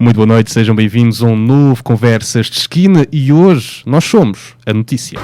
Muito boa noite, sejam bem-vindos a um novo Conversas de Esquina e hoje nós somos a notícia.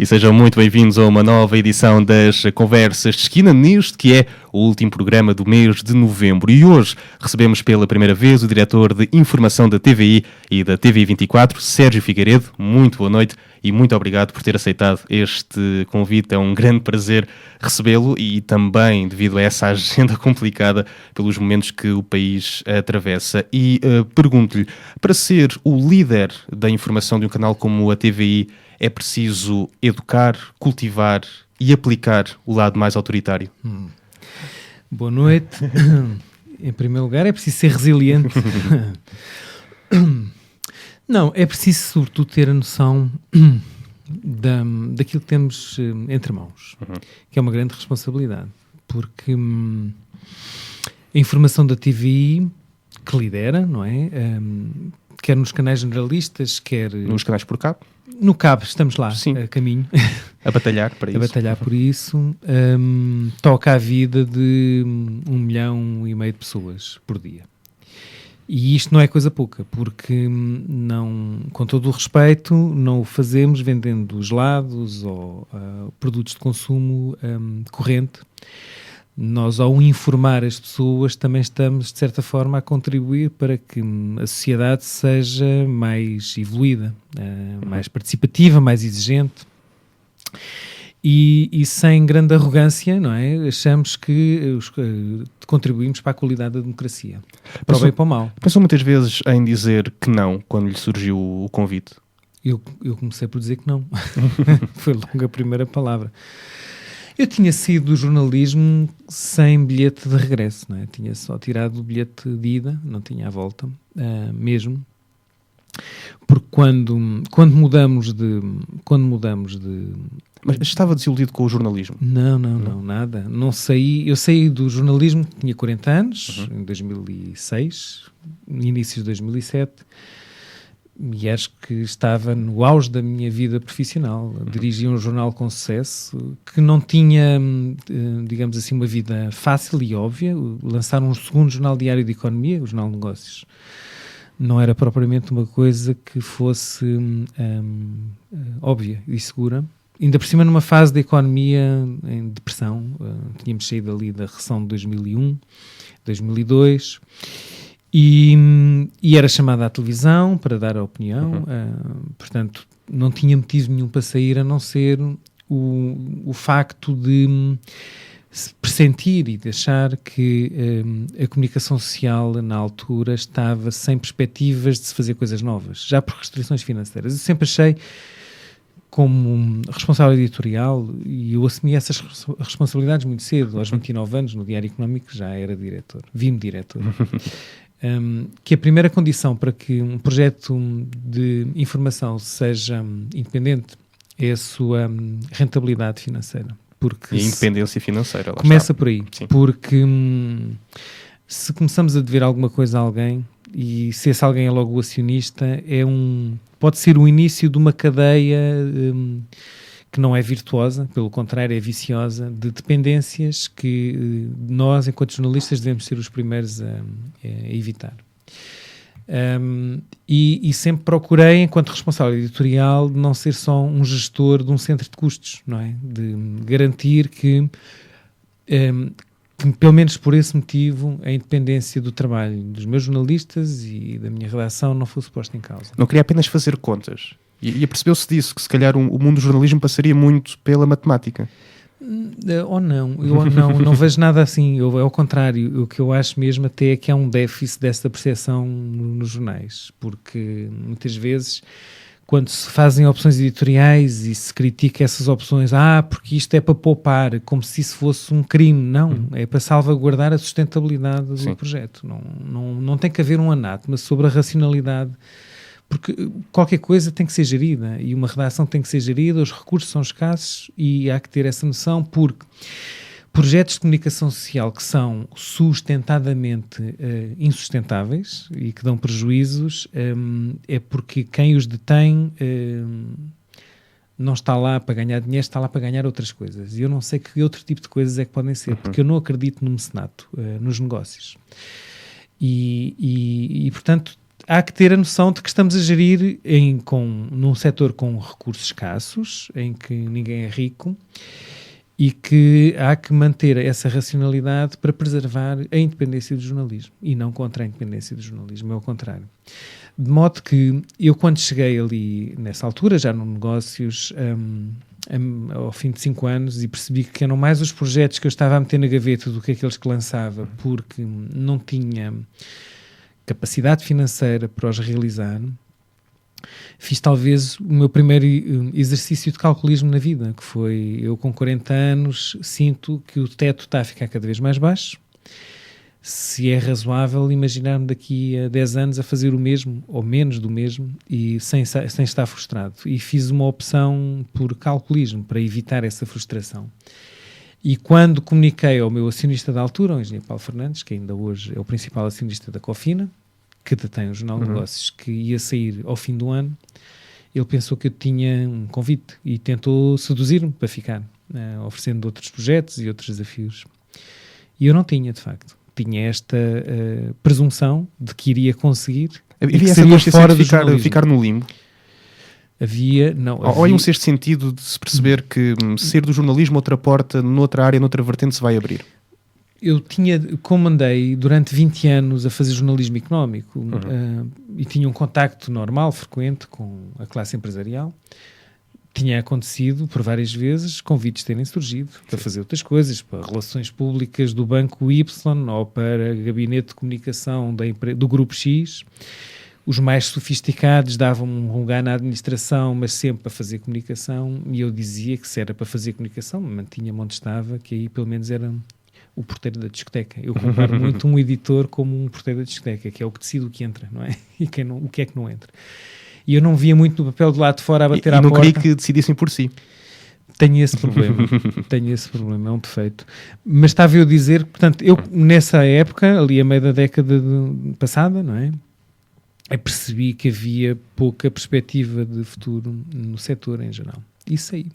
Sejam muito bem-vindos a uma nova edição das Conversas de Esquina, neste que é o último programa do mês de novembro. E hoje recebemos pela primeira vez o diretor de Informação da TVI e da TVI 24, Sérgio Figueiredo. Muito boa noite e muito obrigado por ter aceitado este convite. É um grande prazer recebê-lo e também devido a essa agenda complicada pelos momentos que o país atravessa. E pergunto-lhe, para ser o líder da informação de um canal como a TVI, é preciso educar, cultivar e aplicar o lado mais autoritário? Boa noite. Em primeiro lugar, é preciso ser resiliente. Não, é preciso, sobretudo, ter a noção daquilo que temos entre mãos, que é uma grande responsabilidade, porque a informação da TVI, que lidera, não é? Quer nos canais generalistas, quer... Nos canais por cabo? No cabo, estamos lá, a caminho. A batalhar para isso. A batalhar por isso. Toca a vida de 1,5 milhão de pessoas por dia. E isto não é coisa pouca, porque, não, com todo o respeito, não o fazemos vendendo gelados ou produtos de consumo corrente. Nós, ao informar as pessoas, também estamos, de certa forma, a contribuir para que a sociedade seja mais evoluída, mais participativa, mais exigente. e sem grande arrogância, não é? Achamos que contribuímos para a qualidade da democracia, para o bem e para o mal. Pensou muitas vezes em dizer que não quando lhe surgiu o convite? Eu comecei por dizer que não. Foi logo a primeira palavra. Eu tinha saído do jornalismo sem bilhete de regresso, não é? Tinha só tirado o bilhete de ida, não tinha a volta, mesmo. Porque quando mudamos de... Mas estava desiludido com o jornalismo? Não, nada. Não saí. Eu saí do jornalismo, tinha 40 anos, em 2006, início de 2007, e acho que estava no auge da minha vida profissional. Dirigia um jornal com sucesso, que não tinha, digamos assim, uma vida fácil e óbvia. Lançaram um segundo jornal diário de economia, o Jornal de Negócios. Não era propriamente uma coisa que fosse óbvia e segura. Ainda por cima numa fase da economia em depressão. Tínhamos saído ali da recessão de 2001, 2002... E era chamada à televisão para dar a opinião, portanto não tinha motivo nenhum para sair, a não ser o facto de pressentir e de achar que a comunicação social na altura estava sem perspectivas de se fazer coisas novas, já por restrições financeiras. Eu sempre achei, como responsável editorial, e eu assumi essas responsabilidades muito cedo, aos 29 anos, no Diário Económico já era diretor, vi-me diretor. Que a primeira condição para que um projeto de informação seja independente é a sua rentabilidade financeira. Porque e a independência financeira. Lá começa está. por aí. Sim. Porque se começamos a dever alguma coisa a alguém, e se esse alguém é logo o acionista, pode ser o início de uma cadeia que não é virtuosa, pelo contrário é viciosa, de dependências que nós, enquanto jornalistas, devemos ser os primeiros a evitar. E sempre procurei, enquanto responsável editorial, de não ser só um gestor de um centro de custos, não é? De garantir que pelo menos por esse motivo, a independência do trabalho dos meus jornalistas e da minha redação não fosse posta em causa. Não queria apenas fazer contas. E apercebeu-se disso, que se calhar o mundo do jornalismo passaria muito pela matemática. Ou não, eu não vejo nada assim. Ao contrário, o que eu acho mesmo até é que há um déficit dessa percepção nos jornais, porque muitas vezes quando se fazem opções editoriais e se critica essas opções, porque isto é para poupar, como se isso fosse um crime. Não, é para salvaguardar a sustentabilidade do projeto. Não tem que haver um anátema sobre a racionalidade, porque qualquer coisa tem que ser gerida e uma redação tem que ser gerida, os recursos são escassos e há que ter essa noção, porque projetos de comunicação social que são sustentadamente insustentáveis e que dão prejuízos é porque quem os detém não está lá para ganhar dinheiro, está lá para ganhar outras coisas. E eu não sei que outro tipo de coisas é que podem ser, porque eu não acredito no mecenato, nos negócios. E portanto, há que ter a noção de que estamos a gerir num setor com recursos escassos, em que ninguém é rico, e que há que manter essa racionalidade para preservar a independência do jornalismo e não contra a independência do jornalismo, é o contrário. De modo que eu, quando cheguei ali, nessa altura, já no Negócios, ao fim de 5 anos, e percebi que eram mais os projetos que eu estava a meter na gaveta do que aqueles que lançava, porque não tinha capacidade financeira para os realizar, fiz talvez o meu primeiro exercício de calculismo na vida, que foi, eu com 40 anos sinto que o teto está a ficar cada vez mais baixo. Se é razoável imaginar-me daqui a 10 anos a fazer o mesmo, ou menos do mesmo, e sem estar frustrado. E fiz uma opção por calculismo, para evitar essa frustração. E quando comuniquei ao meu acionista da altura, o engenheiro Paulo Fernandes, que ainda hoje é o principal acionista da Cofina, que detém o Jornal de Negócios, que ia sair ao fim do ano, ele pensou que eu tinha um convite e tentou seduzir-me para ficar, oferecendo outros projetos e outros desafios. E eu não tinha, de facto. Tinha esta presunção de que iria conseguir. Havia essa consciência de ficar no limbo? Havia, não. Ou em um sexto sentido de se perceber que ser do jornalismo, outra porta, noutra área, noutra vertente, se vai abrir? Eu tinha, como andei durante 20 anos a fazer jornalismo económico e tinha um contacto normal, frequente com a classe empresarial, tinha acontecido por várias vezes convites terem surgido para fazer outras coisas, para relações públicas do Banco Y ou para gabinete de comunicação do Grupo X. Os mais sofisticados davam um lugar na administração, mas sempre para fazer comunicação, e eu dizia que se era para fazer comunicação, mantinha-me onde estava, que aí pelo menos era o porteiro da discoteca. Eu comparo muito um editor como um porteiro da discoteca, que é o que decide o que entra, não é? E o que é que não entra. E eu não via muito no papel do lado de fora a bater à porta. E não queria que decidissem por si. Tenho esse problema, é um defeito. Mas estava eu a dizer, portanto, eu nessa época, ali a meio da década passada, não é? Eu percebi que havia pouca perspectiva de futuro no setor em geral. E saí.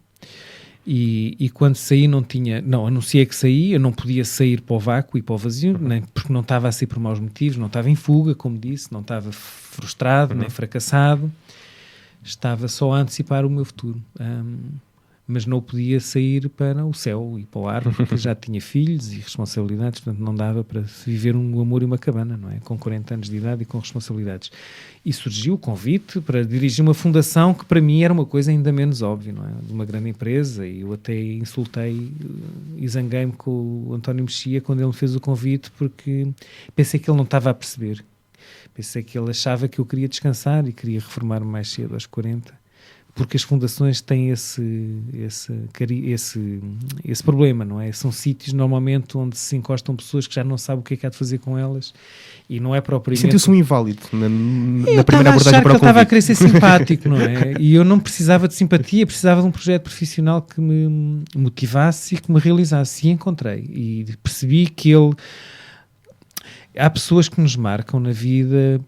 E quando saí anunciei que saí, eu não podia sair para o vácuo e para o vazio, nem porque não estava a sair por maus motivos, não estava em fuga, como disse, não estava frustrado, nem fracassado, estava só a antecipar o meu futuro. Mas não podia sair para o céu e para o ar, porque já tinha filhos e responsabilidades, portanto não dava para viver um amor e uma cabana, não é? Com 40 anos de idade e com responsabilidades. E surgiu o convite para dirigir uma fundação que para mim era uma coisa ainda menos óbvia, não é? De uma grande empresa, e eu até insultei e zanguei-me com o António Mexia quando ele me fez o convite, porque pensei que ele não estava a perceber. Pensei que ele achava que eu queria descansar e queria reformar-me mais cedo, aos 40. Porque as fundações têm esse problema, não é? São sítios normalmente onde se encostam pessoas que já não sabem o que é que há de fazer com elas, e não é propriamente... Sentiu-se um inválido na primeira abordagem para o convite. Eu estava a querer ser simpático, não é? E eu não precisava de simpatia, precisava de um projeto profissional que me motivasse e que me realizasse, e encontrei. E percebi que há pessoas que nos marcam na vida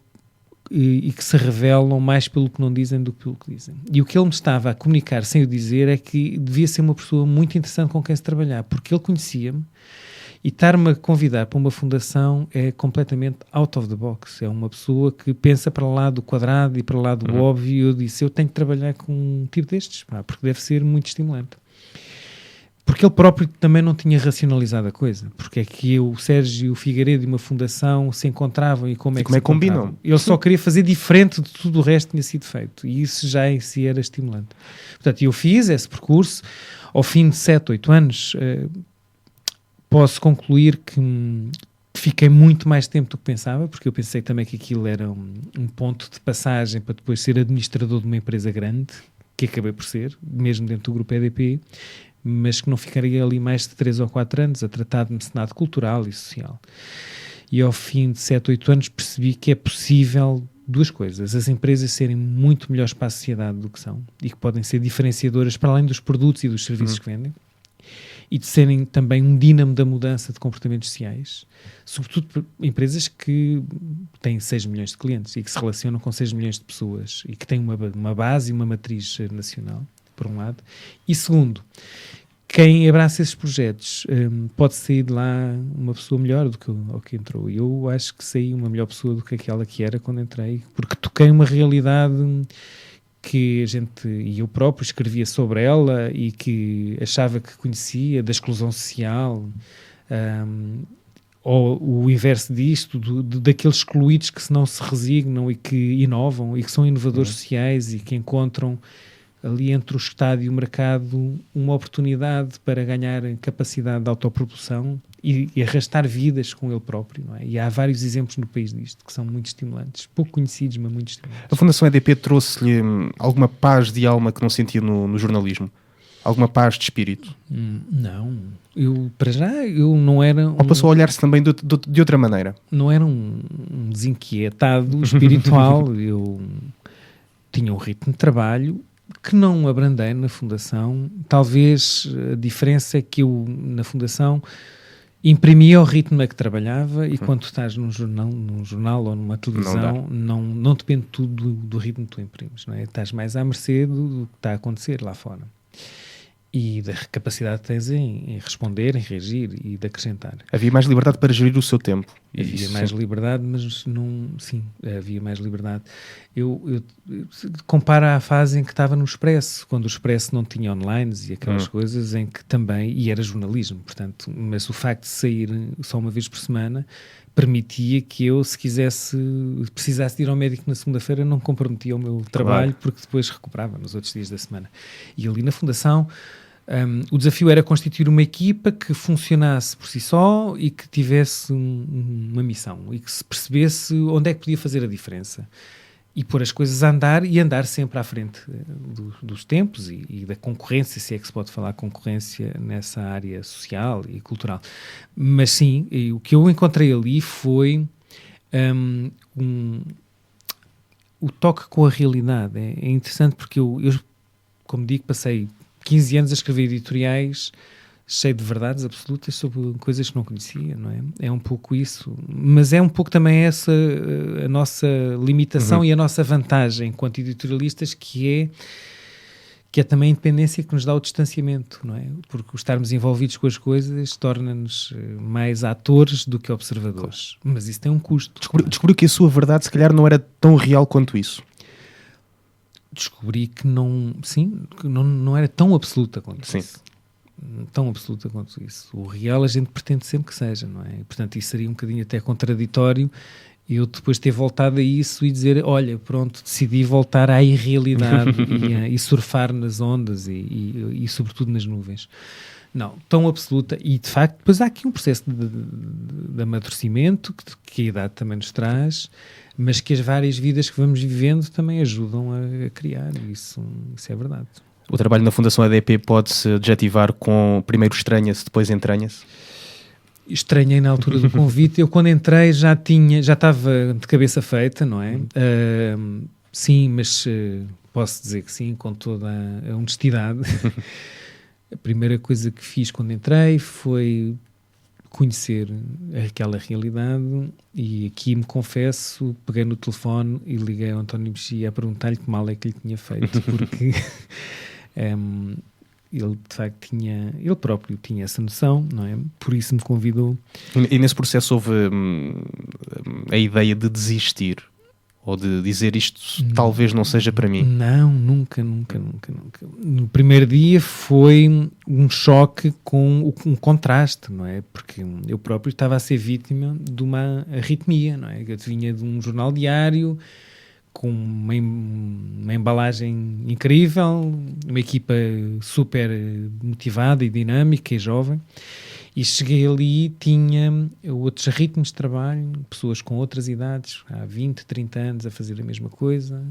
e que se revelam mais pelo que não dizem do que pelo que dizem. E o que ele me estava a comunicar sem o dizer é que devia ser uma pessoa muito interessante com quem se trabalhar, porque ele conhecia-me, e estar-me a convidar para uma fundação é completamente out of the box. É uma pessoa que pensa para lá do quadrado e para lá do óbvio, e eu disse, eu tenho que trabalhar com um tipo destes, porque deve ser muito estimulante. Porque ele próprio também não tinha racionalizado a coisa. Porque é que o Sérgio e o Figueiredo e uma fundação se encontravam e como é que se combinam. Ele só queria fazer diferente de tudo o resto que tinha sido feito. E isso já em si era estimulante. Portanto, eu fiz esse percurso. Ao fim de 7, 8 anos, posso concluir que fiquei muito mais tempo do que pensava, porque eu pensei também que aquilo era um ponto de passagem para depois ser administrador de uma empresa grande, que acabei por ser, mesmo dentro do grupo EDP, mas que não ficaria ali mais de 3 ou 4 anos a tratar de mecenato cultural e social. E ao fim de 7, 8 anos percebi que é possível duas coisas: as empresas serem muito melhores para a sociedade do que são, e que podem ser diferenciadoras para além dos produtos e dos serviços que vendem, e de serem também um dínamo da mudança de comportamentos sociais, sobretudo empresas que têm 6 milhões de clientes e que se relacionam com 6 milhões de pessoas e que têm uma base e uma matriz nacional, por um lado. E segundo, quem abraça esses projetos pode sair de lá uma pessoa melhor do que o que entrou. E eu acho que saí uma melhor pessoa do que aquela que era quando entrei, porque toquei uma realidade que a gente, e eu próprio, escrevia sobre ela e que achava que conhecia, da exclusão social, ou o inverso disto, daqueles excluídos que não se resignam e que inovam e que são inovadores sociais e que encontram ali entre o Estado e o mercado uma oportunidade para ganhar capacidade de autopropulsão e arrastar vidas com ele próprio, não é? E há vários exemplos no país disto que são muito estimulantes, pouco conhecidos, mas muito estimulantes. A Fundação EDP trouxe-lhe alguma paz de alma que não sentia no jornalismo? Alguma paz de espírito? Não. Eu, para já, eu não era... Ou passou a olhar-se também de outra maneira? Não era um desinquietado espiritual. Eu tinha um ritmo de trabalho que não abrandei na Fundação. Talvez a diferença é que eu, na Fundação, imprimia o ritmo a que trabalhava, e quando estás num jornal ou numa televisão, não depende tudo do ritmo que tu imprimes, não é? Estás mais à mercê do que está a acontecer lá fora. e da capacidade que tens em responder, em reagir e de acrescentar. Havia mais liberdade para gerir o seu tempo. Havia mais liberdade, mas não... Sim, havia mais liberdade. Eu comparo à fase em que estava no Expresso, quando o Expresso não tinha online e aquelas coisas, em que também... E era jornalismo, portanto, mas o facto de sair só uma vez por semana permitia que eu, se precisasse de ir ao médico na segunda-feira, não comprometia o meu trabalho, porque depois recuperava nos outros dias da semana. E ali na Fundação... o desafio era constituir uma equipa que funcionasse por si só e que tivesse uma missão e que se percebesse onde é que podia fazer a diferença e pôr as coisas a andar e andar sempre à frente dos tempos e da concorrência, se é que se pode falar concorrência nessa área social e cultural. Mas sim, o que eu encontrei ali foi o toque com a realidade. É interessante porque eu, como digo, passei 15 anos a escrever editoriais cheio de verdades absolutas sobre coisas que não conhecia, não é? É um pouco isso. Mas é um pouco também essa a nossa limitação e a nossa vantagem enquanto editorialistas, que é também a independência que nos dá o distanciamento, não é? Porque o estarmos envolvidos com as coisas torna-nos mais atores do que observadores. Mas isso tem um custo. Descobriu que a sua verdade se calhar não era tão real quanto isso. Descobri que não era tão absoluta quanto isso. Tão absoluta quanto isso. O real a gente pretende sempre que seja, não é? Portanto, isso seria um bocadinho até contraditório eu depois ter voltado a isso e dizer, olha, pronto, decidi voltar à irrealidade e surfar nas ondas e sobretudo nas nuvens. Não, tão absoluta. E, de facto, depois há aqui um processo de amadurecimento que a idade também nos traz, mas que as várias vidas que vamos vivendo também ajudam a criar. Isso é verdade. O trabalho na Fundação ADP pode-se adjetivar com primeiro estranha-se, depois entranha-se? Estranhei na altura do convite. Eu, quando entrei, já estava de cabeça feita, não é? Sim, mas posso dizer que sim, com toda a honestidade. A primeira coisa que fiz quando entrei foi conhecer aquela realidade e aqui me confesso, peguei no telefone e liguei ao António Mexia a perguntar-lhe que mal é que lhe tinha feito, porque ele de facto ele próprio tinha essa noção, não é? Por isso me convidou. E nesse processo houve a ideia de desistir? Ou de dizer isto talvez não seja para mim? Não, nunca. No primeiro dia foi um choque com um contraste, não é? Porque eu próprio estava a ser vítima de uma arritmia, não é? Eu vinha de um jornal diário com uma embalagem incrível, uma equipa super motivada e dinâmica e jovem. E cheguei ali e tinha outros ritmos de trabalho, pessoas com outras idades, há 20, 30 anos a fazer a mesma coisa,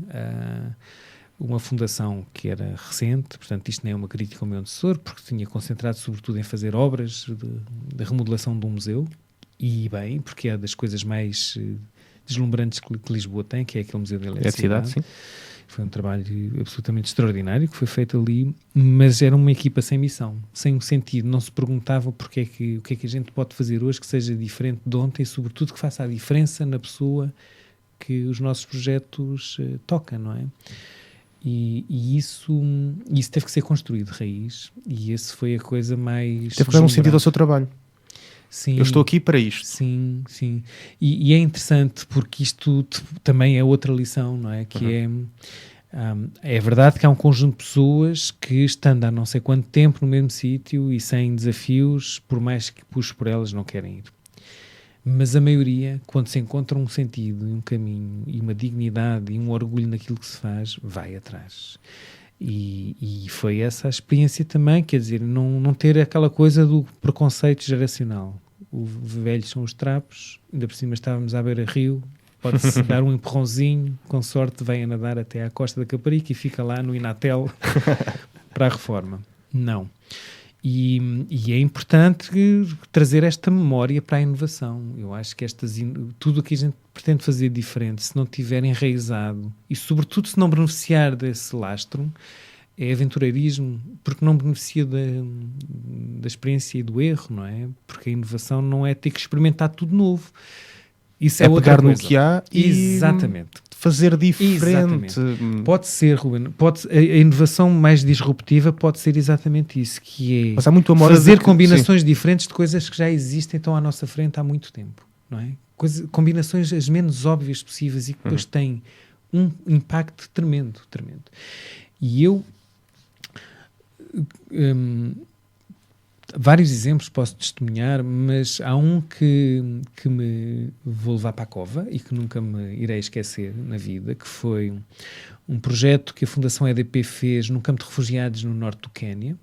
uma fundação que era recente, portanto isto não é uma crítica ao meu antecessor, porque tinha concentrado sobretudo em fazer obras de remodelação de um museu, e bem, porque é das coisas mais deslumbrantes que Lisboa tem, que é aquele Museu da Eletricidade. Sim. Foi um trabalho absolutamente extraordinário que foi feito ali, mas era uma equipa sem missão, sem um sentido. Não se perguntava o que é que a gente pode fazer hoje que seja diferente de ontem e, sobretudo, que faça a diferença na pessoa que os nossos projetos tocam, não é? E isso teve que ser construído de raiz, e esse foi a coisa mais... Teve que dar um sentido ao seu trabalho. Sim, eu estou aqui para isto. Sim. E é interessante porque isto também é outra lição, não é? Que é verdade que há um conjunto de pessoas que, estando há não sei quanto tempo no mesmo sítio e sem desafios, por mais que puxe por elas, não querem ir. Mas a maioria, quando se encontra um sentido, um caminho e uma dignidade e um orgulho naquilo que se faz, vai atrás. E foi essa a experiência também, quer dizer, não ter aquela coisa do preconceito geracional. Os velhos são os trapos, ainda por cima estávamos à beira-rio, pode-se dar um empurrãozinho, com sorte vem a nadar até à Costa da Caparica e fica lá no Inatel para a reforma. Não. E é importante trazer esta memória para a inovação. Eu acho que tudo o que a gente pretende fazer diferente, se não tiver enraizado e, sobretudo, se não beneficiar desse lastro, é aventureirismo, porque não beneficia da experiência e do erro, não é? Porque a inovação não é ter que experimentar tudo novo. Isso é outra pegar coisa. No que há e exatamente. fazer diferente. Exatamente. Pode ser, Ruben, a inovação mais disruptiva pode ser exatamente isso, que é Mas há muito amor fazer combinações diferentes de coisas que já existem, estão à nossa frente há muito tempo, não é? Combinações as menos óbvias possíveis e que depois têm um impacto tremendo, tremendo. E eu... vários exemplos posso testemunhar, mas há um que me vou levar para a cova e que nunca me irei esquecer na vida, que foi um projeto que a Fundação EDP fez num campo de refugiados no norte do Quénia,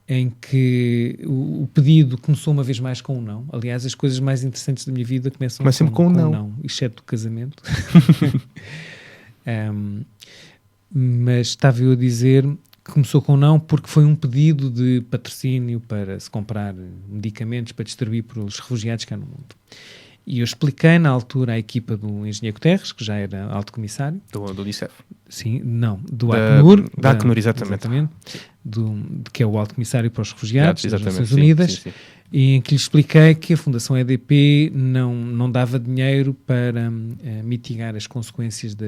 em que o pedido começou uma vez mais com um não. Aliás, as coisas mais interessantes da minha vida começam sempre com um não, exceto o casamento. Mas estava eu a dizer... Começou com não porque foi um pedido de patrocínio para se comprar medicamentos para distribuir para os refugiados cá no mundo. E eu expliquei na altura à equipa do engenheiro Guterres, que já era alto comissário. Do Unicef. Sim, não, do Acnur. Da Acnur, exatamente. Que é o alto comissário para os refugiados das Nações Unidas. Sim. E em que lhe expliquei que a Fundação EDP não dava dinheiro para mitigar as consequêncies da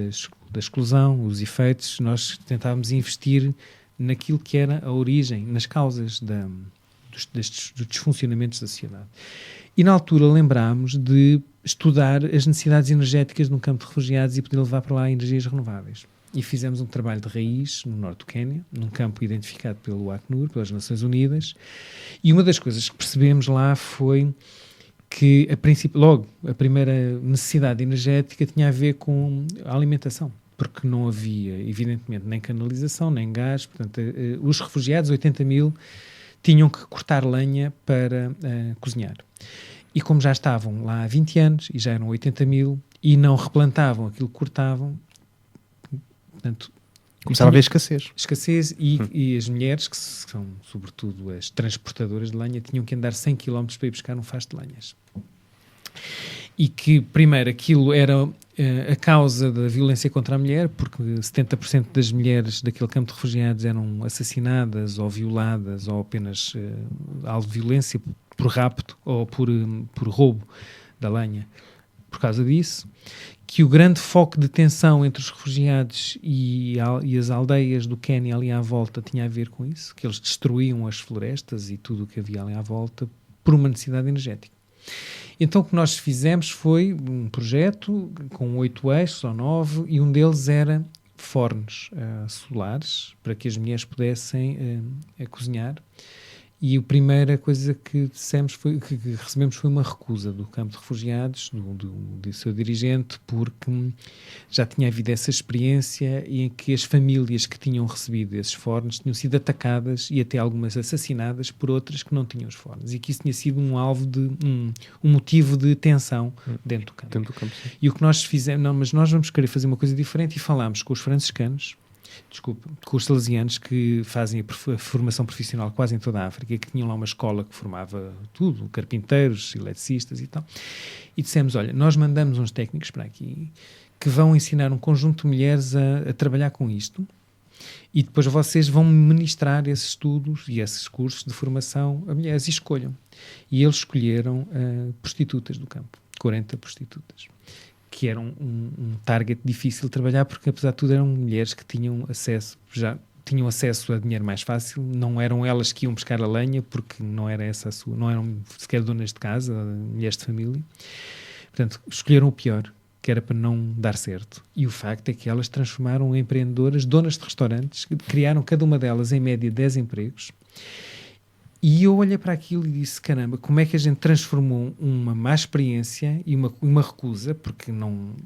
exclusão, os efeitos. Nós tentávamos investir naquilo que era a origem, nas causas dos desfuncionamentos da sociedade. E na altura lembrámos de estudar as necessidades energéticas de um campo de refugiados e poder levar para lá energias renováveis. E fizemos um trabalho de raiz no norte do Quénia, num campo identificado pelo Acnur, pelas Nações Unidas, e uma das coisas que percebemos lá foi que, logo, a primeira necessidade energética tinha a ver com a alimentação, porque não havia, evidentemente, nem canalização, nem gás. Portanto, os refugiados, 80 mil, tinham que cortar lenha para cozinhar. E como já estavam lá há 20 anos, e já eram 80 mil, e não replantavam aquilo que cortavam, portanto... Começava a haver escassez. Escassez e as mulheres, que são sobretudo as transportadoras de lenha, tinham que andar 100 km para ir buscar um facho de lenhas. E que, primeiro, aquilo era a causa da violência contra a mulher, porque 70% das mulheres daquele campo de refugiados eram assassinadas ou violadas ou apenas alvo de violência por rapto ou por roubo da lenha. Por causa disso, que o grande foco de tensão entre os refugiados e as aldeias do Quénia ali à volta tinha a ver com isso, que eles destruíam as florestas e tudo o que havia ali à volta por uma necessidade energética. Então o que nós fizemos foi um projeto com 8 eixos ou 9, e um deles era fornos solares para que as mulheres pudessem cozinhar. E a primeira coisa que dissemos que recebemos foi uma recusa do campo de refugiados, do seu dirigente, porque já tinha havido essa experiência em que as famílias que tinham recebido esses fornos tinham sido atacadas e até algumas assassinadas por outras que não tinham os fornos, e que isso tinha sido um alvo de um motivo de tensão dentro do campo. E o que nós fizemos, mas nós vamos querer fazer uma coisa diferente, e falámos com os franciscanos, com os salesianos, que fazem a formação profissional quase em toda a África, que tinham lá uma escola que formava tudo, carpinteiros, eletricistas e tal, e dissemos, olha, nós mandamos uns técnicos para aqui que vão ensinar um conjunto de mulheres a trabalhar com isto, e depois vocês vão ministrar esses estudos e esses cursos de formação a mulheres, e escolham. E eles escolheram prostitutas do campo, 40 prostitutas, que eram um target difícil de trabalhar, porque apesar de tudo eram mulheres que tinham acesso a dinheiro mais fácil, não eram elas que iam buscar a lenha, porque não era essa não eram sequer donas de casa, mulheres de família. Portanto, escolheram o pior, que era para não dar certo. E o facto é que elas transformaram em empreendedoras, donas de restaurantes, criaram cada uma delas em média 10 empregos. E eu olhei para aquilo e disse, caramba, como é que a gente transformou uma má experiência e uma recusa,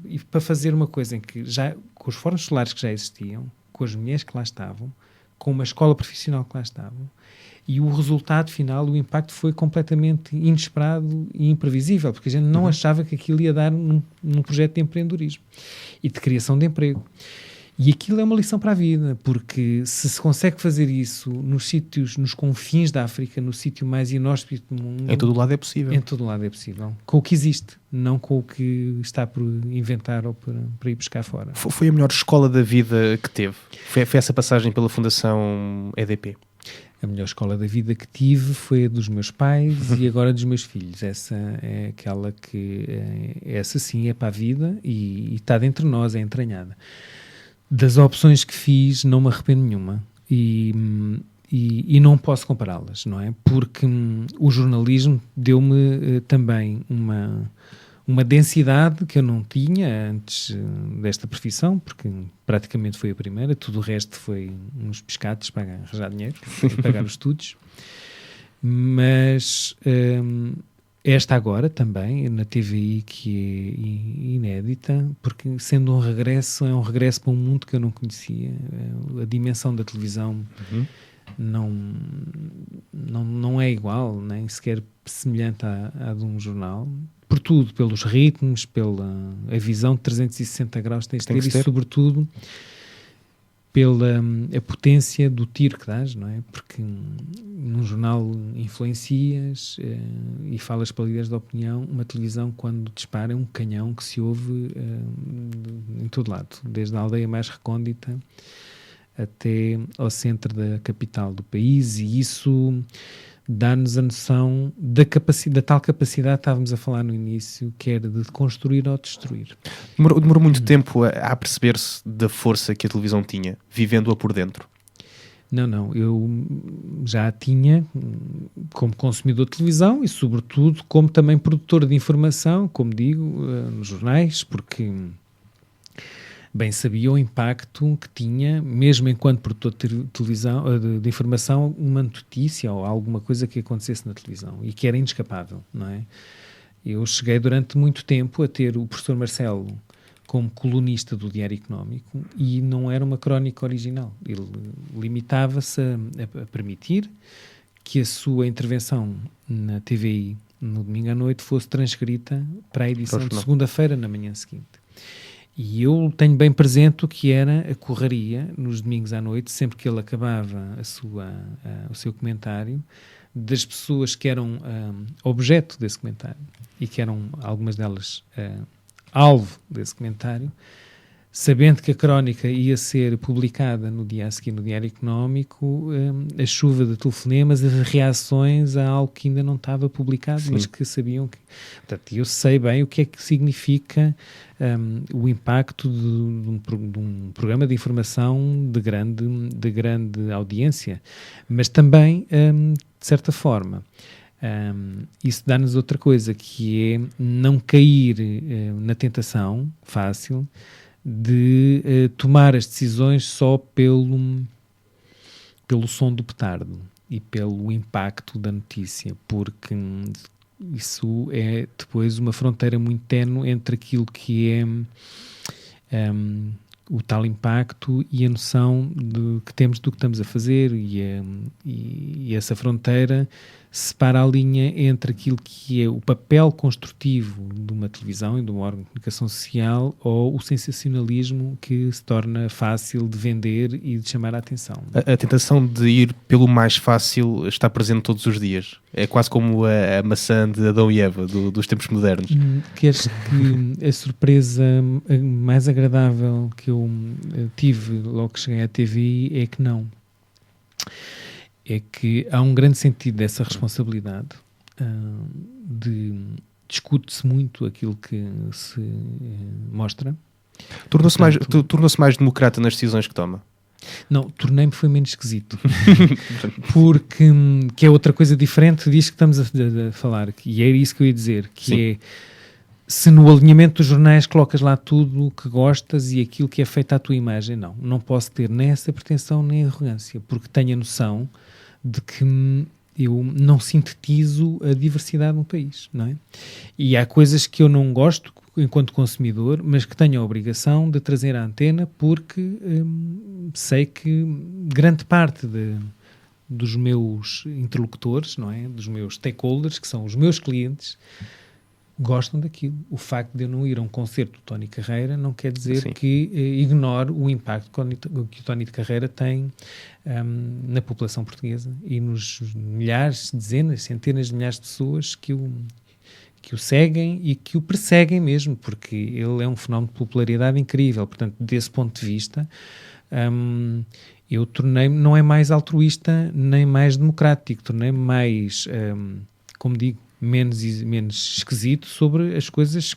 e para fazer uma coisa em que já, com os fornos solares que já existiam, com as mulheres que lá estavam, com uma escola profissional que lá estavam, e o resultado final, o impacto foi completamente inesperado e imprevisível, porque a gente não achava que aquilo ia dar num projeto de empreendedorismo e de criação de emprego. E aquilo é uma lição para a vida, porque se consegue fazer isso nos sítios, nos confins da África, no sítio mais inóspito do mundo... Em todo o lado é possível. Em todo o lado é possível. Com o que existe, não com o que está por inventar ou para ir buscar fora. Foi a melhor escola da vida que teve? Foi essa passagem pela Fundação EDP? A melhor escola da vida que tive foi a dos meus pais e agora dos meus filhos. Essa é aquela que, essa sim é para a vida e está dentro de nós, é entranhada. Das opções que fiz, não me arrependo nenhuma e não posso compará-las, não é? Porque o jornalismo deu-me também uma densidade que eu não tinha antes desta profissão, porque praticamente foi a primeira, tudo o resto foi uns pescados para arranjar dinheiro e pagar os estudos. Mas esta agora também, na TVI, que é inédita, porque sendo um regresso, é um regresso para um mundo que eu não conhecia. A dimensão da televisão não é igual, nem sequer semelhante à de um jornal. Por tudo, pelos ritmos, pela a visão de 360 graus tens de ter e, sobretudo, pela a potência do tiro que dás, não é? Porque num jornal influencias e falas para líderes de opinião, uma televisão, quando dispara, é um canhão que se ouve em todo lado, desde a aldeia mais recôndita até ao centro da capital do país, e isso dá-nos a noção da tal capacidade que estávamos a falar no início, que era de construir ou destruir. Demorou muito tempo a perceber-se da força que a televisão tinha, vivendo-a por dentro? Não, eu já a tinha como consumidor de televisão e, sobretudo, como também produtor de informação, como digo, nos jornais, porque bem sabia o impacto que tinha, mesmo enquanto produtor de televisão, de informação, uma notícia ou alguma coisa que acontecesse na televisão e que era inescapável, não é? Eu cheguei durante muito tempo a ter o professor Marcelo como colunista do Diário Económico e não era uma crónica original. Ele limitava-se a permitir que a sua intervenção na TVI no domingo à noite fosse transcrita para a edição de segunda-feira na manhã seguinte. E eu tenho bem presente o que era a correria nos domingos à noite, sempre que ele acabava o seu comentário, das pessoas que eram objeto desse comentário e que eram, algumas delas, alvo desse comentário, sabendo que a crónica ia ser publicada no dia a seguir no Diário Económico, a chuva de telefonemas e de reações a algo que ainda não estava publicado, mas que sabiam que... Portanto, eu sei bem o que é que significa o impacto de um programa de informação de grande audiência, mas também, de certa forma, isso dá-nos outra coisa, que é não cair na tentação fácil de tomar as decisões só pelo som do petardo e pelo impacto da notícia, porque isso é depois uma fronteira muito ténue entre aquilo que é o tal impacto e a noção que temos do que estamos a fazer, e essa fronteira separa a linha entre aquilo que é o papel construtivo de uma televisão e de um órgão de comunicação social ou o sensacionalismo que se torna fácil de vender e de chamar a atenção. A tentação de ir pelo mais fácil está presente todos os dias. É quase como a maçã de Adão e Eva dos tempos modernos. Queres que a surpresa mais agradável que eu tive logo que cheguei à TV é que não. É que há um grande sentido dessa responsabilidade, discute-se muito aquilo que se mostra. Tornou-se mais democrata nas decisões que toma? Não, tornei-me foi menos esquisito. Porque, que é outra coisa diferente disto que estamos a falar, e é isso que eu ia dizer, que é, se no alinhamento dos jornais colocas lá tudo o que gostas e aquilo que é feito à tua imagem, não posso ter nem essa pretensão nem arrogância, porque tenho a noção de que eu não sintetizo a diversidade no país, não é? E há coisas que eu não gosto enquanto consumidor, mas que tenho a obrigação de trazer à antena, porque sei que grande parte dos meus interlocutores, não é? Dos meus stakeholders, que são os meus clientes, gostam daquilo. O facto de eu não ir a um concerto do Tony Carreira não quer dizer que ignore o impacto que o Tony de Carreira tem na população portuguesa e nos milhares, dezenas, centenas de milhares de pessoas que o seguem e que o perseguem mesmo, porque ele é um fenómeno de popularidade incrível. Portanto, desse ponto de vista, eu tornei-me, não é mais altruísta nem mais democrático, tornei-me mais, como digo, menos esquisito sobre as coisas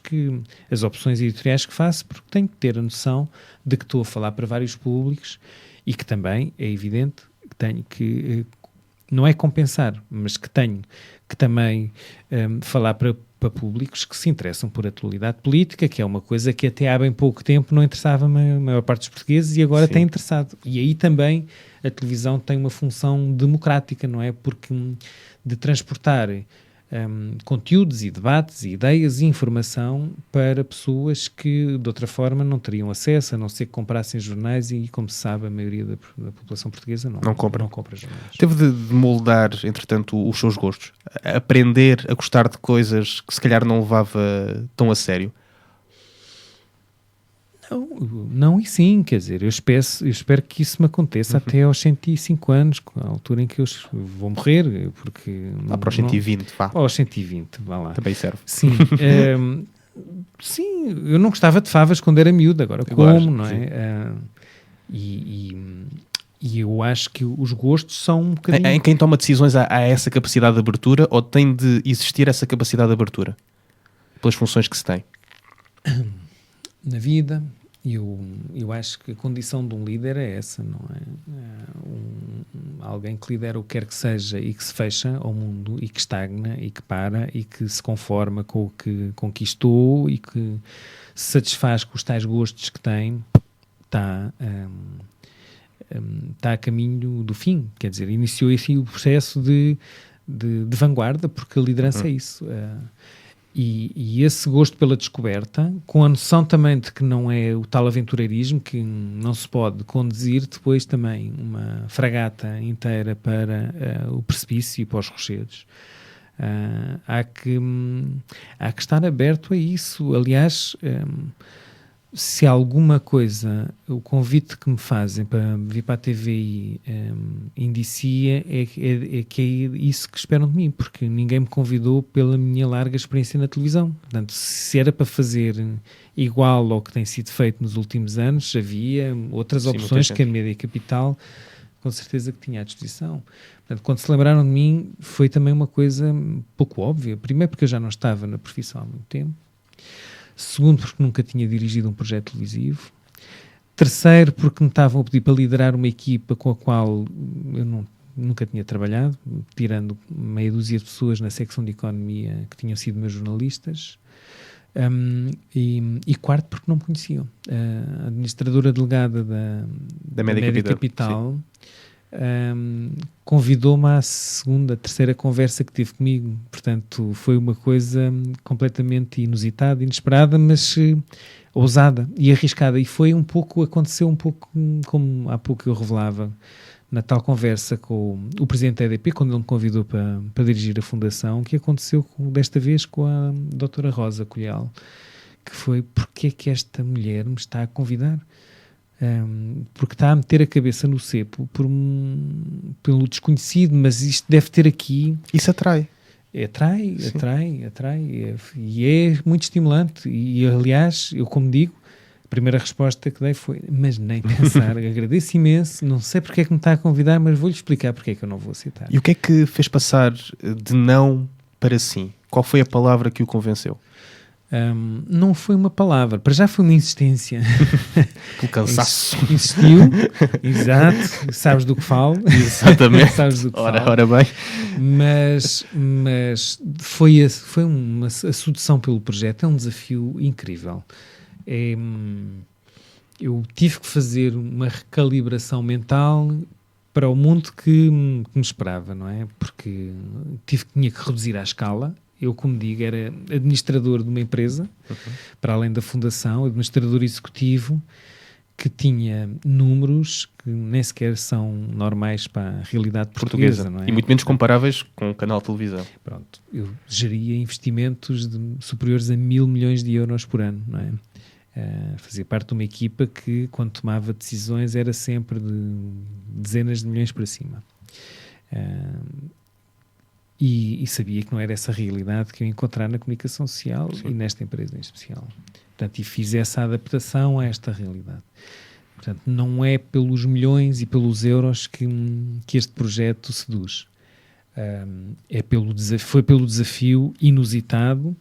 as opções editoriais que faço, porque tenho que ter a noção de que estou a falar para vários públicos e que também é evidente que tenho que, não é compensar, mas que tenho que também falar para públicos que se interessam por atualidade política, que é uma coisa que até há bem pouco tempo não interessava a maior parte dos portugueses e agora tem interessado. E aí também a televisão tem uma função democrática, não é? Porque de transportar conteúdos e debates e ideias e informação para pessoas que de outra forma não teriam acesso, a não ser que comprassem jornais e, como se sabe, a maioria da população portuguesa não compra jornais. Teve de moldar, entretanto, os seus gostos, aprender a gostar de coisas que se calhar não levava tão a sério? Não e sim, quer dizer, eu espero que isso me aconteça até aos 105 anos, a altura em que eu vou morrer, porque... Para os 120, vá. Aos 120, vá lá. Também serve. Sim, sim, eu não gostava de favas quando era miúdo, agora não é? E eu acho que os gostos são um bocadinho... Em quem toma decisões há essa capacidade de abertura ou tem de existir essa capacidade de abertura? Pelas funções que se tem? Na vida... Eu acho que a condição de um líder é essa, não é? Alguém que lidera o que quer que seja e que se fecha ao mundo e que estagna e que para e que se conforma com o que conquistou e que se satisfaz com os tais gostos que tem, está a caminho do fim. Quer dizer, iniciou assim o processo de vanguarda, porque a liderança é isso. E esse gosto pela descoberta, com a noção também de que não é o tal aventureirismo, que não se pode conduzir depois também uma fragata inteira para o precipício e para os rochedos. Há que estar aberto a isso. Aliás, se alguma coisa, o convite que me fazem para vir para a TVI indicia, é que é isso que esperam de mim, porque ninguém me convidou pela minha larga experiência na televisão. Portanto, se era para fazer igual ao que tem sido feito nos últimos anos, havia outras opções que a Média Capital com certeza que tinha à disposição. Portanto, quando se lembraram de mim, foi também uma coisa pouco óbvia. Primeiro porque eu já não estava na profissão há muito tempo. Segundo, porque nunca tinha dirigido um projeto televisivo. Terceiro, porque me estavam a pedir para liderar uma equipa com a qual eu nunca tinha trabalhado, tirando meia dúzia de pessoas na secção de economia que tinham sido meus jornalistas. E quarto, porque não me conheciam. A administradora delegada da Média Capital convidou-me à terceira conversa que tive comigo. Portanto, foi uma coisa completamente inusitada, inesperada, mas ousada e arriscada. E aconteceu um pouco como há pouco eu revelava na tal conversa com o presidente da EDP, quando ele me convidou para dirigir a fundação, que aconteceu desta vez com a doutora Rosa Colhal, que foi: porque é que esta mulher me está a convidar? Porque está a meter a cabeça no cepo pelo desconhecido, mas isto deve ter aqui... Isso atrai. Atrai, e é muito estimulante. E aliás, eu como digo, a primeira resposta que dei foi: mas nem pensar, agradeço imenso, não sei porque é que me está a convidar, mas vou-lhe explicar porque é que eu não vou aceitar. E o que é que fez passar de não para sim? Qual foi a palavra que o convenceu? Não foi uma palavra, para já foi uma insistência. Pelo cansaço. Insistiu, exato, sabes do que falo. Exatamente. Sabes do que falo. Ora bem. Mas foi a sedução pelo projeto é um desafio incrível. Eu tive que fazer uma recalibração mental para o mundo que me esperava, não é? Porque tinha que reduzir a escala. Eu, como digo, era administrador de uma empresa, para além da fundação, administrador executivo, que tinha números que nem sequer são normais para a realidade portuguesa, não é? E muito menos comparáveis com o canal de televisão. Pronto, eu geria investimentos superiores a 1.000 milhões de euros por ano, não é? Fazia parte de uma equipa que, quando tomava decisões, era sempre de dezenas de milhões para cima. E sabia que não era essa realidade que eu ia encontrar na comunicação social. Sim. E nesta empresa em especial. Portanto, e fiz essa adaptação a esta realidade. Portanto, não é pelos milhões e pelos euros que este projeto seduz. Foi pelo desafio inusitado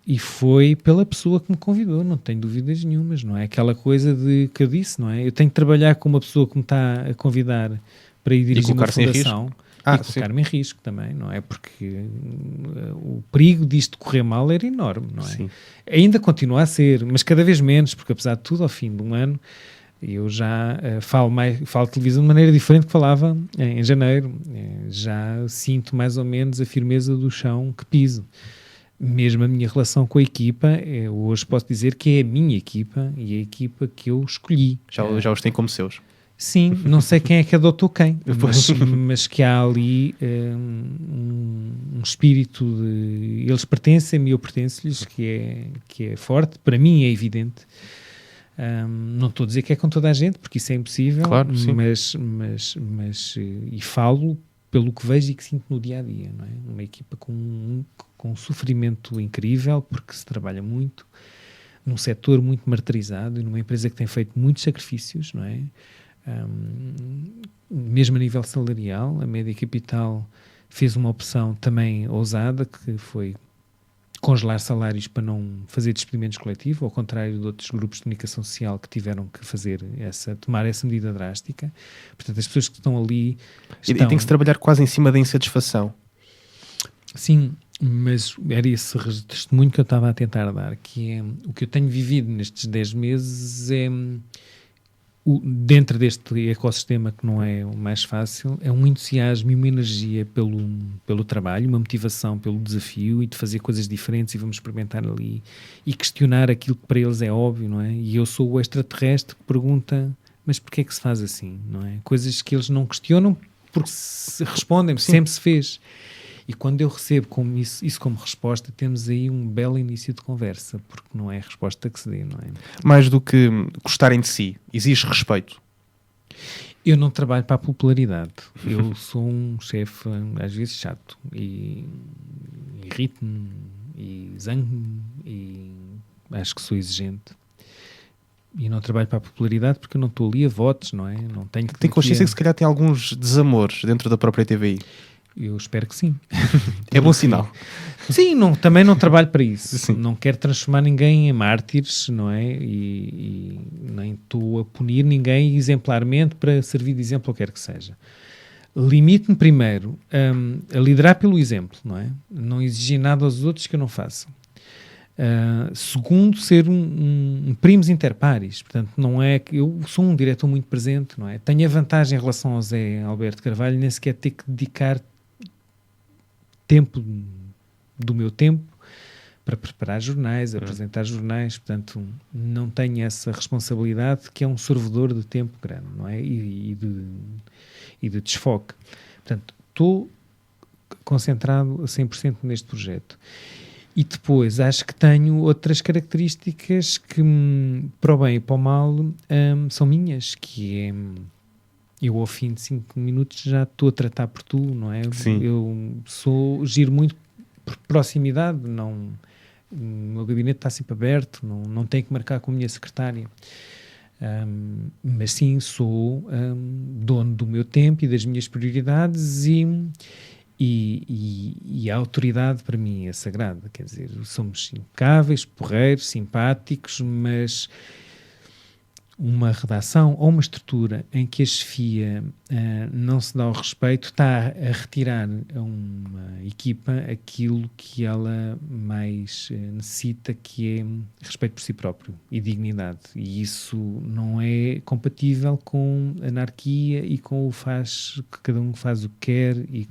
e foi pela pessoa que me convidou, não tenho dúvidas nenhumas, não é? Aquela coisa que eu disse, não é? Eu tenho que trabalhar com uma pessoa que me está a convidar para ir dirigir uma fundação e colocar-me em risco também, não é? Porque o perigo disto correr mal era enorme, não é? Sim. Ainda continua a ser, mas cada vez menos, porque apesar de tudo, ao fim de um ano, eu já falo televisão de maneira diferente que falava em janeiro. Já sinto mais ou menos a firmeza do chão que piso. Mesmo a minha relação com a equipa, hoje posso dizer que é a minha equipa e a equipa que eu escolhi. Já os tem como seus. Sim, não sei quem é que adotou quem, mas que há ali um espírito de... Eles pertencem-me e eu pertenço-lhes, que é forte. Para mim é evidente. Não estou a dizer que é com toda a gente, porque isso é impossível, claro, mas e falo pelo que vejo e que sinto no dia-a-dia, não é? Uma equipa com um sofrimento incrível, porque se trabalha muito, num setor muito martirizado e numa empresa que tem feito muitos sacrifícios, não é? Mesmo a nível salarial, a Média Capital fez uma opção também ousada, que foi congelar salários para não fazer despedimentos coletivos, ao contrário de outros grupos de comunicação social que tiveram que tomar essa medida drástica. Portanto, as pessoas que estão ali... E tem que se trabalhar quase em cima da insatisfação. Sim, mas era esse testemunho que eu estava a tentar dar, que é o que eu tenho vivido nestes 10 meses dentro deste ecossistema que não é o mais fácil, é um entusiasmo e uma energia pelo trabalho, uma motivação pelo desafio e de fazer coisas diferentes e vamos experimentar ali e questionar aquilo que para eles é óbvio, não é? E eu sou o extraterrestre que pergunta, mas porquê é que se faz assim, não é? Coisas que eles não questionam porque respondem, sempre se fez. E quando eu recebo isso como resposta, temos aí um belo início de conversa, porque não é a resposta que se dê, não é? Mais do que gostarem de si, exige respeito. Eu não trabalho para a popularidade. Eu sou um chefe, às vezes, chato. E irrito-me, e zango-me, e acho que sou exigente. E não trabalho para a popularidade porque eu não estou ali a votos, não é? Não tenho que... Tem consciência que se calhar tem alguns desamores dentro da própria TVI. Eu espero que sim. É bom sinal. Sim, também não trabalho para isso. Sim. Não quero transformar ninguém em mártires, não é? E nem estou a punir ninguém exemplarmente para servir de exemplo ou quer que seja. Limite-me primeiro a liderar pelo exemplo, não é? Não exigir nada aos outros que eu não faça. Segundo, ser um primus inter pares. Portanto, não é que eu sou um diretor muito presente, não é? Tenho a vantagem em relação ao Zé Alberto Carvalho nem sequer ter que dedicar tempo do meu tempo para preparar jornais, apresentar jornais, portanto não tenho essa responsabilidade que é um sorvedor de tempo grande, não é? E de desfoque. Portanto, estou concentrado a 100% neste projeto. E depois acho que tenho outras características que, para o bem e para o mal, são minhas, que é... Eu, ao fim de 5 minutos, já estou a tratar por tu, não é? Sim. Eu giro muito por proximidade, o meu gabinete está sempre aberto, não tenho que marcar com a minha secretária. Mas sim, sou dono do meu tempo e das minhas prioridades e a autoridade para mim é sagrada. Quer dizer, somos impecáveis, porreiros, simpáticos, mas... uma redação ou uma estrutura em que a chefia não se dá ao respeito está a retirar a uma equipa aquilo que ela mais necessita, que é respeito por si próprio e dignidade. E isso não é compatível com anarquia e com que cada um faz o que quer e